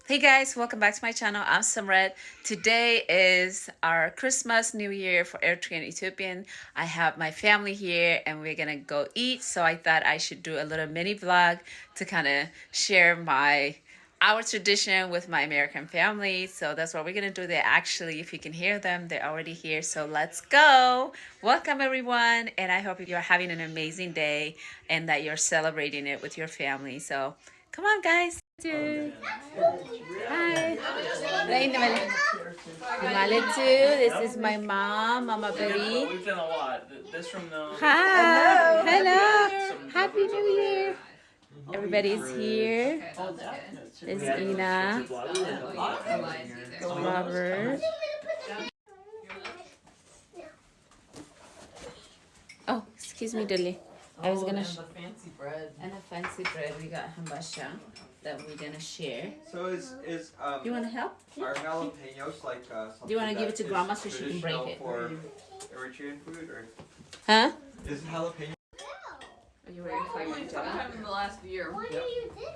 Hey guys, welcome back to my channel. I'm rsemret. Today is our Christmas, New Year for Eritrean and Ethiopian. I have my family here and we're gonna go eat. So I thought I should do a little mini vlog to kind of share our tradition with my American family. So that's what we're gonna do. They're actually, if you can hear them, they're already here. So let's go. Welcome everyone, and I hope you're having an amazing day and that you're celebrating it with your family. So come on guys. Hi. This is my mom, Mama Betty. We've done a lot. This from the. Hi. Hello. Happy New Year. Everybody's here. There's Ina, Robert. Oh, excuse me, Dilly. I was gonna. Fancy bread. And a fancy bread. We got hambasha that we're gonna share. So is You wanna help? are jalapenos like something? Do you wanna give it to that Grandma is so she can break traditional it? for Eritrean food, or Huh? is jalapeno? Are you ready for your job? Sometime in the last year. What do you do?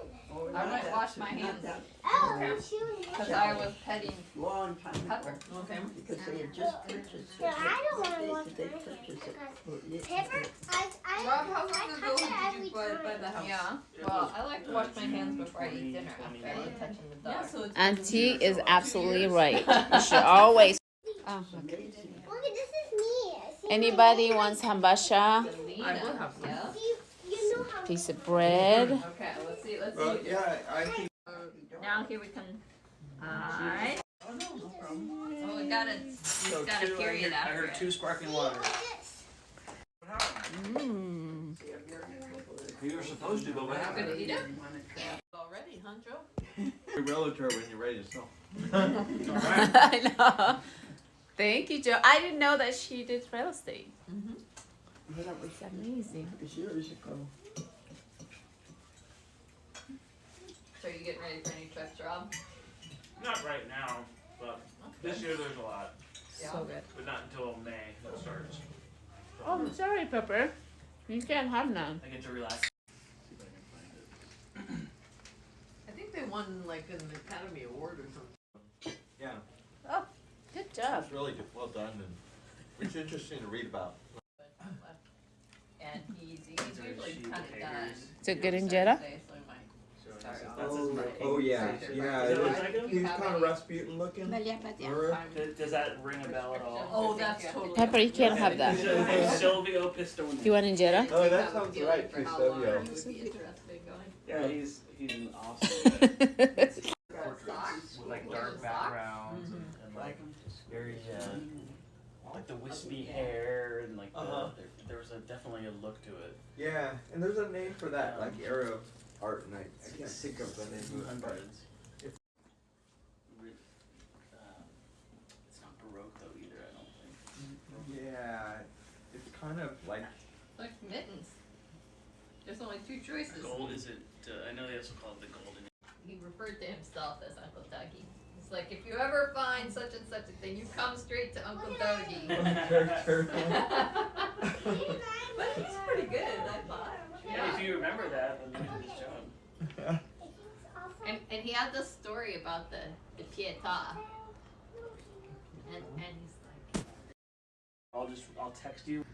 I might wash my hands Oh, shoot. because I was petting Long time Pepper. ago, because they had just purchased it. Yeah, I don't want to wash They my hands purchased it. because Pepper, I Rob, how long I ago touch it did every you buy time. the house? Yeah. Well, I like to wash my hands before I eat dinner after I eat touching the dog. Yeah, so Auntie is absolutely right. You should always. Oh, Look, this is me. See, anybody wants hambasha? I will have some. Yeah. you know how Piece of bread. Okay, let's see. Let's Well, see. yeah, I think. Now here we can. Alright. Oh, no, no problem. Oh, we got a So got a two, period I after heard it. 2 sparkling water. this. Mmm. You were supposed to, but what Gonna happened? eat it? Already, huh, Joe? Your realtor when you're ready to sell. I know. Thank you, Joe. I didn't know that she did real estate. That was amazing. It's years ago. So are you getting ready for any trips, Rob? Not right now, but this year there's a lot. Yeah. So good. But not until May that starts. Oh, I'm sorry, Pepper. You can't have none. I get to relax. See if I can find it. I think they won like an Academy Award or something. Yeah, Oh, good job. it's really good, well done, and it's interesting to read about. And he's usually kind of done. Is it good injera? That's his mic. Oh yeah, yeah. Does it look like him? He's kind of Rasputin looking. Does that ring a bell at all? Oh, that's totally. Pepper, you can't have that. Silvio Pistone. Do you want injera? Oh, that sounds right, For how Custodio. long you would be interested in going. Yeah, he's an awesome portraits with like dark backgrounds and like very like the wispy hair and like there was definitely a look to it. Yeah, and there's a name for that, like Arab art, and I can't think of the name of it. but- 600s. It's not Baroque though either, I don't think. Yeah, it's kind of like. Like mittens. There's only 2 choices. Gold is it? I know they also call it the golden. He referred to himself as Uncle Dougie. It's like, if you ever find such and such a thing, you come straight to Uncle Dougie. But he's pretty good, I thought. Yeah, if you remember that, then you did his job. And he had this story about the Pietà. And he's like, I'll text you.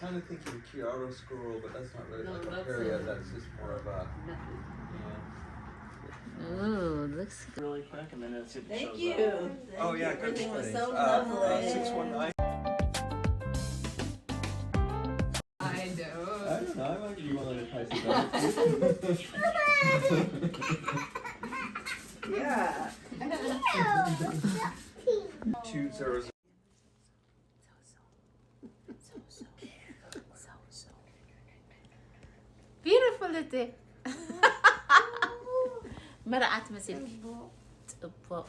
Kind of thinking Kyoto squirrel, but that's not really No, like a that's area. a- That's just more of a. Ooh, looks Really quick, and then it's it Thank shows you. up. Oh yeah, good Everything was morning. so lovely. 619. I I know. don't know. I might give you one of the prices. Yeah. 200. beautiful, Ldet. مرقت مثل طباق.